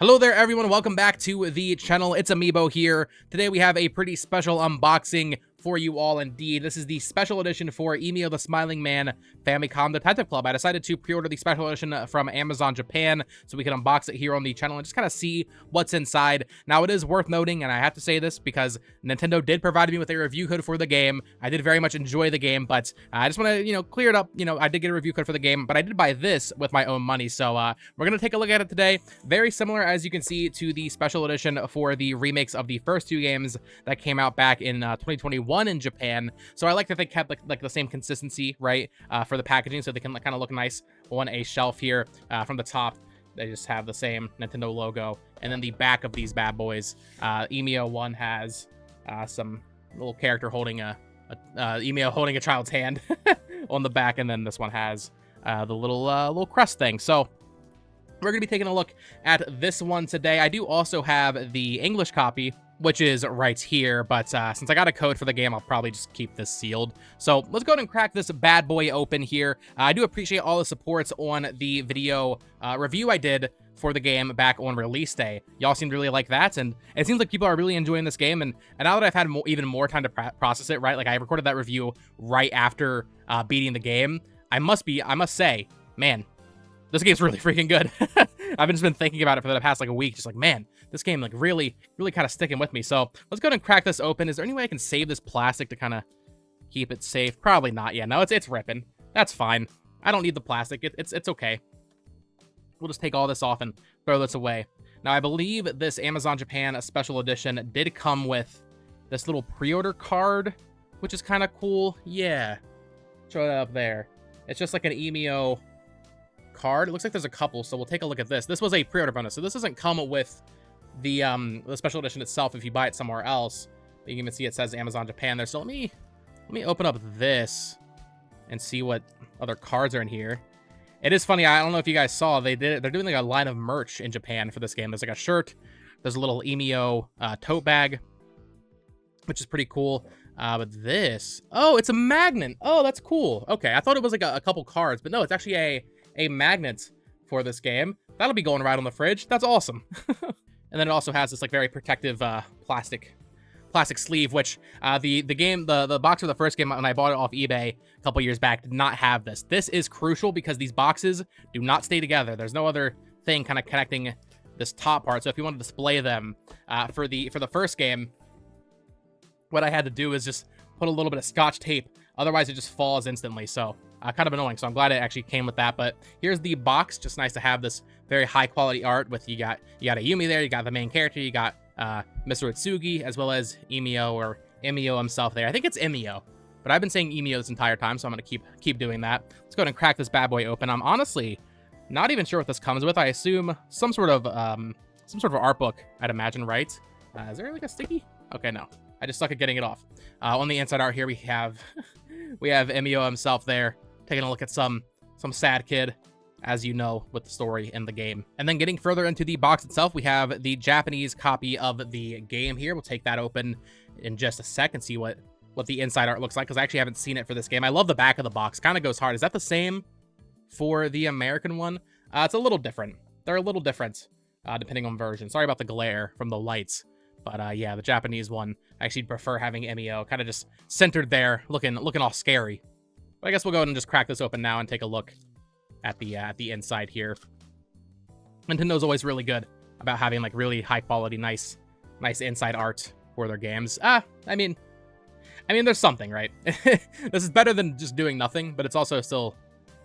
Hello there, everyone. Welcome back to the channel. It's Amiibo here. Today we have a pretty special unboxing for you all indeed. This is the special edition for Emio the Smiling Man Famicom Detective Club. I decided to pre-order the special edition from Amazon Japan so we can unbox it here on the channel and just kind of see what's inside. Now, it is worth noting, and I have to say this because Nintendo did provide me with a review code for the game. I did very much enjoy the game, but I just want to, clear it up. I did get a review code for the game, but I did buy this with my own money. So we're going to take a look at it today. Very similar, as you can see, to the special edition for the remakes of the first two games that came out back in 2021 in Japan. So I like that they kept like the same consistency, right, for the packaging, so they can kind of look nice on a shelf here. From the top, they just have the same Nintendo logo, and then the back of these bad boys, Emio one has some little character holding Emio holding a child's hand on the back, and then this one has the little crest thing. So we're going to be taking a look at this one today. I do also have the English copy, which is right here, but since I got a code for the game, I'll probably just keep this sealed. So let's go ahead and crack this bad boy open here. I do appreciate all the supports on the video review I did for the game back on release day. Y'all seem to really like that, and it seems like people are really enjoying this game. And now that I've had even more time to process it, right? Like, I recorded that review right after beating the game. I must say, man, this game's really freaking good. I've just been thinking about it for the past like a week, just like, man, this game like really kind of sticking with me. So let's go ahead and crack this open. Is there any way I can save this plastic to kind of keep it safe? Probably not. Yeah, no, it's ripping. That's fine. I don't need the plastic. It's okay. We'll just take all this off and throw this away. Now, I believe this Amazon Japan special edition did come with this little pre-order card, which is kind of cool. Yeah, show that up there. It's just like an Emio card. It looks like there's a couple, so we'll take a look at this. This was a pre-order bonus, so this doesn't come with the special edition itself if you buy it somewhere else. You can even see it says Amazon Japan there. So let me open up this and see what other cards are in here. It is funny, I don't know if you guys saw, they're doing like a line of merch in Japan for this game. There's like a shirt, there's a little Emio tote bag, which is pretty cool. But this, oh, it's a magnet. Oh, that's cool. Okay, I thought it was like a couple cards, but no, it's actually a magnet for this game. That'll be going right on the fridge. That's awesome. And then it also has this like very protective plastic sleeve, which the box for the first game when I bought it off eBay a couple years back did not have this. This is crucial because these boxes do not stay together. There's no other thing kind of connecting this top part. So if you want to display them for the first game, what I had to do is just put a little bit of Scotch tape. Otherwise, it just falls instantly. So kind of annoying. So I'm glad it actually came with that. But here's the box. Just nice to have this very high quality art with you got a Yumi there. You got the main character. You got Mr. Itsugi, as well as Emio or Emio himself there. I think it's Emio, but I've been saying Emio this entire time, so I'm gonna keep doing that. Let's go ahead and crack this bad boy open. I'm honestly not even sure what this comes with. I assume some sort of art book, I'd imagine, right? Is there like a sticky? Okay, no. I just suck at getting it off. On the inside art here, we have Emio himself there, taking a look at some sad kid, as you know, with the story in the game. And then getting further into the box itself, we have the Japanese copy of the game here. We'll take that open in just a sec and see what the inside art looks like, because I actually haven't seen it for this game. I love the back of the box. Kind of goes hard. Is that the same for the American one? It's a little different. They're a little different, depending on version. Sorry about the glare from the lights. But yeah, the Japanese one, I actually prefer having Emio kind of just centered there, looking all scary. But I guess we'll go ahead and just crack this open now and take a look at the inside here. Nintendo's always really good about having like really high quality, nice inside art for their games. I mean, there's something, right? This is better than just doing nothing, but it's also still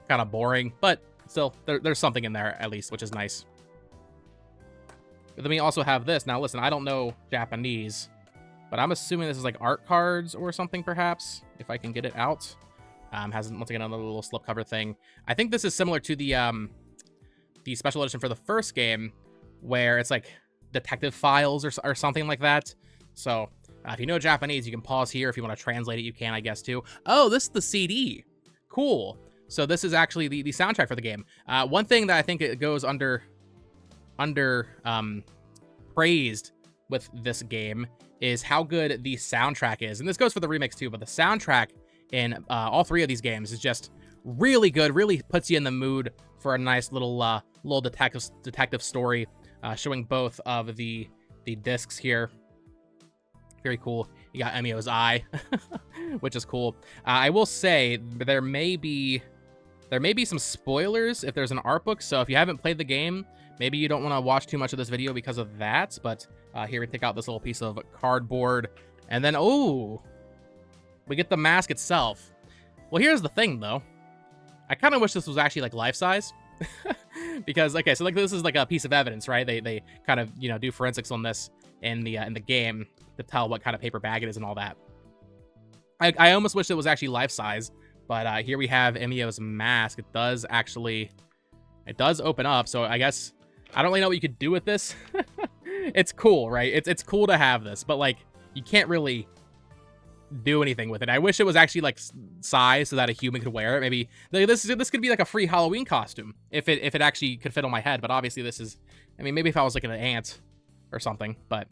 kind of boring. But still, there's something in there at least, which is nice. But then we also have this. Now, listen, I don't know Japanese, but I'm assuming this is like art cards or something, perhaps, if I can get it out. Has, once again, another little slipcover thing. I think this is similar to the special edition for the first game, where it's like detective files or something like that. So if you know Japanese, you can pause here. If you want to translate it, you can, I guess, too. Oh, this is the CD. Cool. So this is actually the soundtrack for the game. One thing that I think it goes under praised with this game is how good the soundtrack is. And this goes for the remakes too, but the soundtrack in all three of these games is just really good, really puts you in the mood for a nice little detective story. showing both of the discs here. Very cool. You got Emio's eye, which is cool. I will say there may be some spoilers if there's an art book, so if you haven't played the game, maybe you don't want to watch too much of this video because of that, but here we take out this little piece of cardboard, and then, oh, we get the mask itself. Well, here's the thing, though. I kind of wish this was actually, like, life-size, because, okay, so, like, this is, like, a piece of evidence, right? They kind of, you know, do forensics on this in the game to tell what kind of paper bag it is and all that. I almost wish it was actually life-size, but here we have Emio's mask. It does open up, so I guess I don't really know what you could do with this. It's cool, right? It's cool to have this, but like you can't really do anything with it. I wish it was actually like size so that a human could wear it. Maybe this could be like a free Halloween costume if it actually could fit on my head. But obviously this is, I mean, maybe if I was like an ant or something, but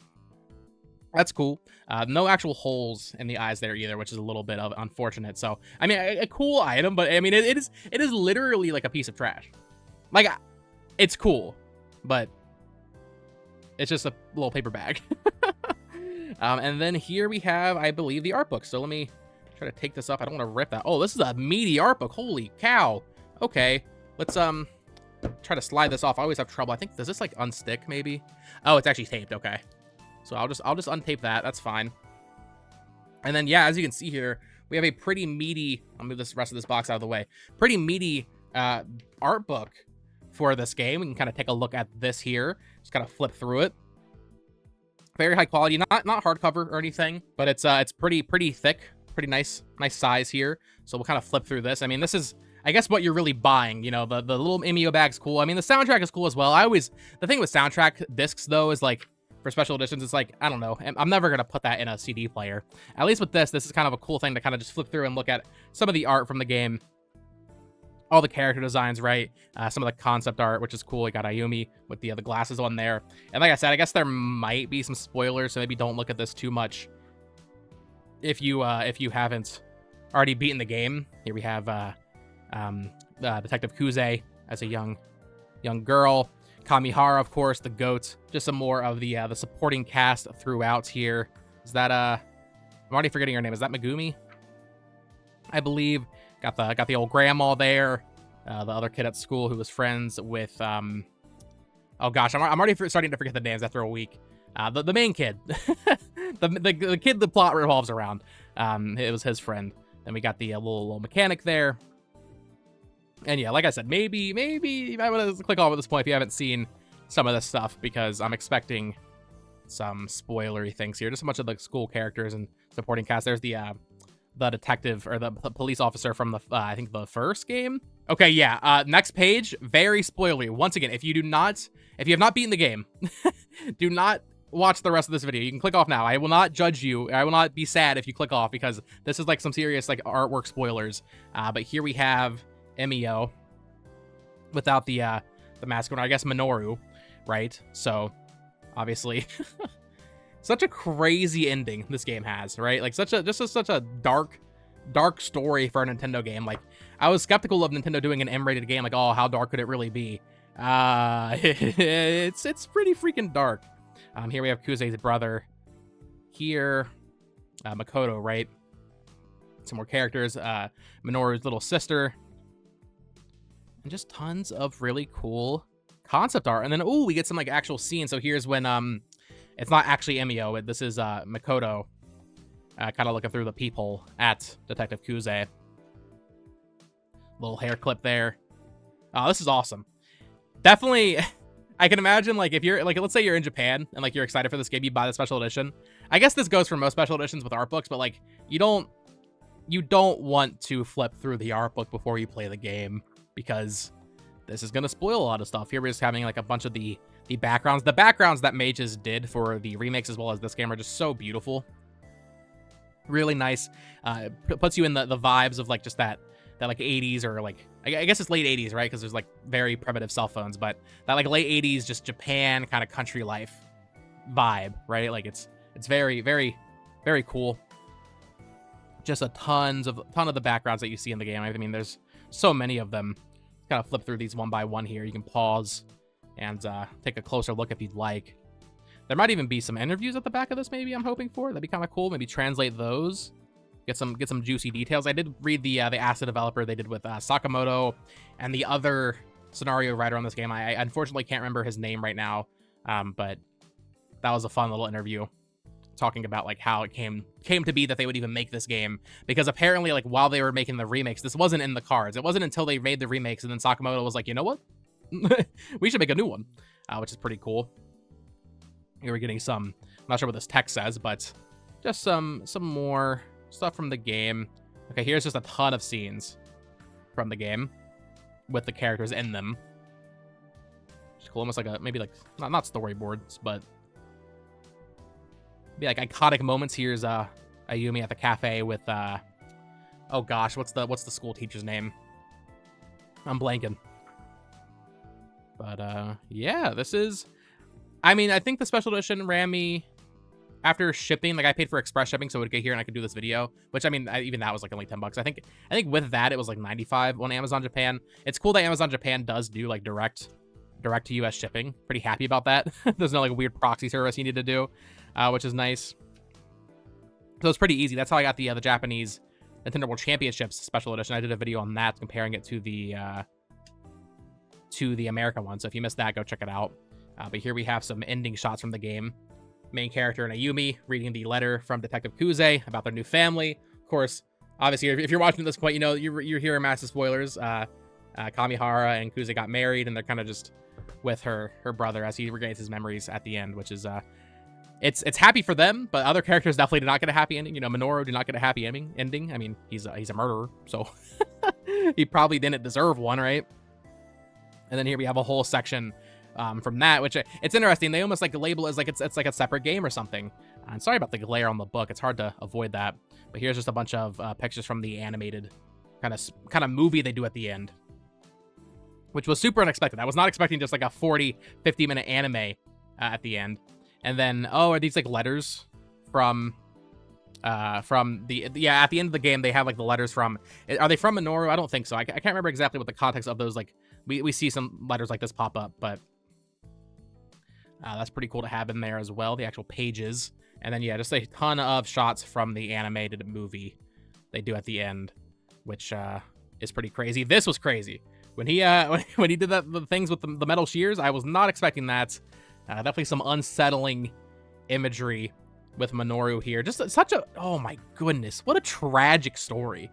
that's cool. No actual holes in the eyes there either, which is a little bit of unfortunate. So I mean, a cool item, but I mean, it is literally like a piece of trash. Like, it's cool, but it's just a little paper bag. And then here we have, I believe, the art book. So let me try to take this up. I don't want to rip that. Oh, this is a meaty art book. Holy cow. Okay, let's try to slide this off. I always have trouble. I think, does this like unstick maybe? Oh, it's actually taped. Okay, so I'll just untape that. That's fine. And then yeah, as you can see here, we have a pretty meaty. I'll move this rest of this box out of the way. Pretty meaty art book for this game. We can kind of take a look at this here. Just kind of flip through it. Very high quality, not hardcover or anything, but it's pretty thick, pretty nice size here. So we'll kind of flip through this. I mean, this is, I guess, what you're really buying. You know, the little Emio bag's cool. I mean, the soundtrack is cool as well. The thing with soundtrack discs though is like, for special editions, it's like, I don't know, I'm never gonna put that in a CD player. At least with this is kind of a cool thing to kind of just flip through and look at some of the art from the game. All the character designs, right? Some of the concept art, which is cool. We got Its-A-Mii with the glasses on there. And like I said, I guess there might be some spoilers, so maybe don't look at this too much if you haven't already beaten the game. Here we have Detective Kuze as a young girl. Kamihara, of course, the goat. Just some more of the supporting cast throughout here. Is that I'm already forgetting her name. Is that Megumi? I believe. Got the old grandma there, the other kid at school who was friends with oh gosh, I'm already starting to forget the names after a week. The main kid, the kid the plot revolves around. It was his friend. Then we got the little mechanic there, and yeah, like I said, maybe you might want to click off at this point if you haven't seen some of this stuff, because I'm expecting some spoilery things here. Just a bunch of the school characters and supporting cast. There's the detective or the police officer from the I think the first game. Okay, yeah. Next page, very spoilery. Once again, if you have not beaten the game, do not watch the rest of this video. You can click off now. I will not judge you. I will not be sad if you click off, because this is like some serious like artwork spoilers. But here we have Emio without the mask on. I guess Minoru, right? So obviously. Such a crazy ending this game has, right? Like such a dark story for a Nintendo game. Like, I was skeptical of Nintendo doing an M-rated game. Like, oh, how dark could it really be? It's pretty freaking dark. Here we have Kuze's brother. Here, Makoto, right? Some more characters. Minoru's little sister, and just tons of really cool concept art. And then, oh, we get some like actual scenes. So here's when it's not actually Emio. This is Makoto kind of looking through the peephole at Detective Kuze. Little hair clip there. Oh, this is awesome. Definitely, I can imagine, like, if you're, like, let's say you're in Japan and, like, you're excited for this game, you buy the special edition. I guess this goes for most special editions with art books, but, like, you don't want to flip through the art book before you play the game, because this is going to spoil a lot of stuff. Here we're just having, like, a bunch of the backgrounds. The backgrounds that Mages did for the remakes as well as this game are just so beautiful. Really nice. Puts you in the vibes of like just that like 80s, or like, I guess it's late 80s, right? Because there's like very primitive cell phones, but that like late 80s, just Japan kind of country life vibe, right? Like it's very, very, very cool. Just a ton of the backgrounds that you see in the game. I mean, there's so many of them. Kind of flip through these one by one here. You can pause and take a closer look if you'd like. There might even be some interviews at the back of this, maybe, I'm hoping for. That'd be kind of cool. Maybe translate those. Get some juicy details. I did read the asset developer they did with Sakamoto and the other scenario writer on this game. I unfortunately can't remember his name right now, but that was a fun little interview talking about like how it came to be that they would even make this game, because apparently like while they were making the remakes, this wasn't in the cards. It wasn't until they made the remakes and then Sakamoto was like, you know what, we should make a new one, which is pretty cool. Here we're getting some, I'm not sure what this text says, but just some more stuff from the game. Okay, here's just a ton of scenes from the game with the characters in them. It's cool, almost like a maybe like not storyboards, but be like iconic moments. Here's Ayumi at the cafe with oh gosh, what's the school teacher's name? I'm blanking. But yeah, this is, I mean, I think the special edition ran me after shipping, like I paid for express shipping so it would get here and I could do this video, which I mean, even that was like only $10. I think with that it was like 95 on Amazon Japan. It's cool that Amazon Japan does do like direct to US shipping. Pretty happy about that. There's no like weird proxy service you need to do, which is nice. So it's pretty easy. That's how I got the Japanese Nintendo World Championships special edition. I did a video on that comparing it to the American one. So if you missed that, go check it out. But here we have some ending shots from the game. Main character and Ayumi reading the letter from Detective Kuze about their new family. Of course, obviously, if you're watching at this point, you know you're hearing massive spoilers. Kamihara and Kuze got married, and they're kind of just with her brother as he regains his memories at the end, which is it's happy for them, but other characters definitely did not get a happy ending. You know, Minoru did not get a happy ending. I mean, he's a murderer, so he probably didn't deserve one, right? And then here we have a whole section from that, which it's interesting. They almost like label it as like it's like a separate game or something. I'm sorry about the glare on the book. It's hard to avoid that. But here's just a bunch of pictures from the animated kind of movie they do at the end, which was super unexpected. I was not expecting just like a 40-50 minute anime at the end. And then, oh, are these like letters from the at the end of the game? They have like the letters from, are they from Minoru? I don't think so. I can't remember exactly what the context of those, like we see some letters like this pop up, but that's pretty cool to have in there as well, the actual pages. And then yeah, just a ton of shots from the animated movie they do at the end, which is pretty crazy. This was crazy when he when he did the things with the metal shears. I was not expecting that. Definitely some unsettling imagery with Minoru here. Just such a, oh my goodness, what a tragic story.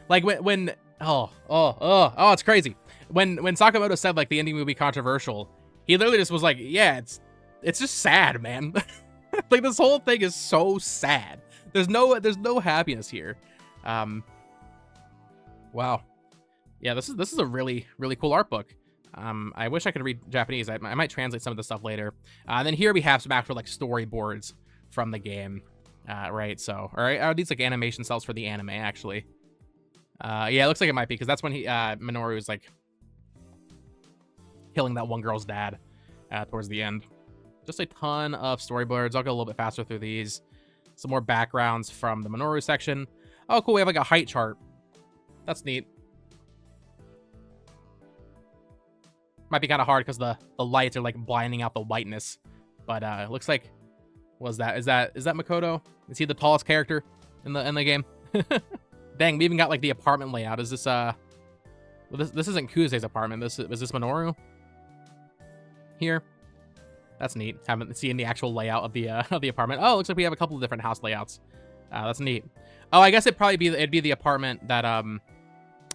Like when it's crazy. When Sakamoto said like the ending would be controversial, he literally just was like, yeah, it's just sad, man. Like this whole thing is so sad. There's no happiness here. Wow. Yeah, this is a really cool art book. I wish I could read Japanese. I might translate some of the stuff later. And then here we have some actual like storyboards from the game, right? So, are these like animation cells for the anime actually? Yeah, it looks like it might be, because that's when Minoru is like killing that one girl's dad towards the end. Just a ton of storyboards. I'll go a little bit faster through these. Some more backgrounds from the Minoru section. Oh, cool. We have like a height chart. That's neat. Might be kind of hard because the lights are like blinding out the whiteness. But it looks like, what is that? Is that Makoto? Is he the tallest character in the game? Dang, we even got like the apartment layout. Is this well, this isn't Kuze's apartment. Was this Minoru here? That's neat. Haven't seen the actual layout of the apartment. Oh, looks like we have a couple of different house layouts. That's neat. Oh, I guess it'd be the apartment that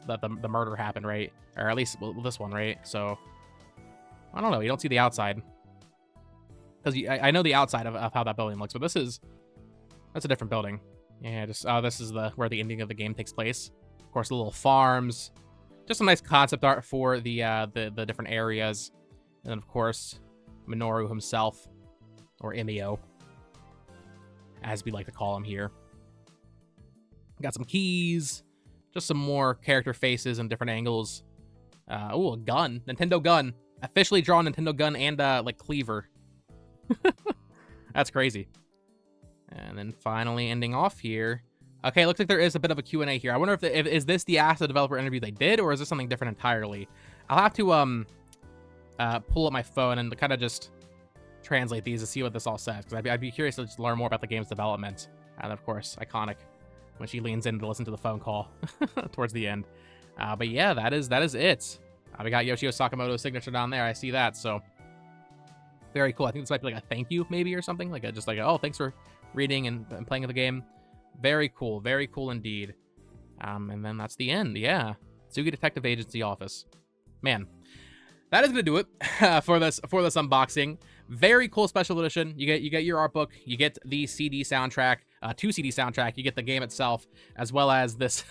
that the murder happened, right? Or at least this one, right? So I don't know. You don't see the outside, because I know the outside of how that building looks, but that's a different building. Yeah, just this is where the ending of the game takes place. Of course, the little farms, just some nice concept art for the different areas, and then of course Minoru himself, or Emio, as we like to call him here. Got some keys, just some more character faces and different angles. Oh, a gun, Nintendo gun, officially drawn Nintendo gun, and like cleaver. That's crazy. And then finally ending off here. Okay, looks like there is a bit of a Q&A here. I wonder if is this the asset developer interview they did, or is this something different entirely? I'll have to pull up my phone and kind of just translate these to see what this all says, because I'd be curious to just learn more about the game's development. And of course, iconic when she leans in to listen to the phone call towards the end. But yeah, that is it. We got Yoshio Sakamoto's signature down there. I see that, so very cool. I think this might be like a thank you maybe or something, like just like, oh, thanks for reading and playing the game. Very cool indeed. And then that's the end. Yeah, Tsugi Detective Agency Office. Man, that is gonna do it for this unboxing. Very cool special edition. You get your art book, you get the CD soundtrack, 2 CD soundtrack, you get the game itself, as well as this.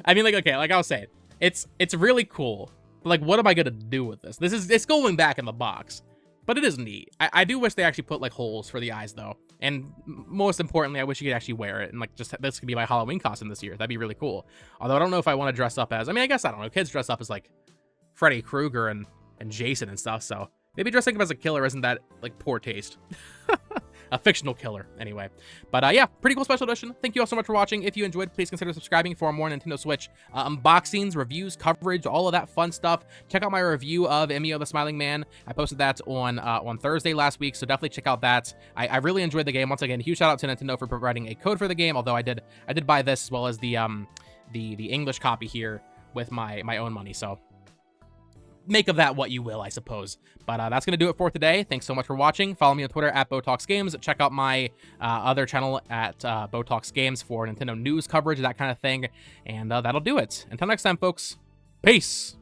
I mean, like, okay, like I was saying, it's really cool. But like, what am I gonna do with this? It's going back in the box, but it is neat. I do wish they actually put like holes for the eyes though, and most importantly, I wish you could actually wear it and like just this could be my Halloween costume this year. That'd be really cool. Although I don't know if I want to dress up as. I mean, I guess I don't know. Kids dress up as like Freddy Krueger and Jason and stuff, so maybe dressing up as a killer isn't that like poor taste. A fictional killer, anyway. But yeah, pretty cool special edition. Thank you all so much for watching. If you enjoyed, please consider subscribing for more Nintendo Switch unboxings, reviews, coverage, all of that fun stuff. Check out my review of Emio the Smiling Man. I posted that on Thursday last week, so definitely check out that. I really enjoyed the game. Once again, huge shout out to Nintendo for providing a code for the game, although I did buy this as well as the English copy here with my own money, so make of that what you will, I suppose. But that's going to do it for today. Thanks so much for watching. Follow me on Twitter at BoTalksGames. Check out my other channel at BoTalksGames for Nintendo news coverage, that kind of thing. And that'll do it. Until next time, folks. Peace!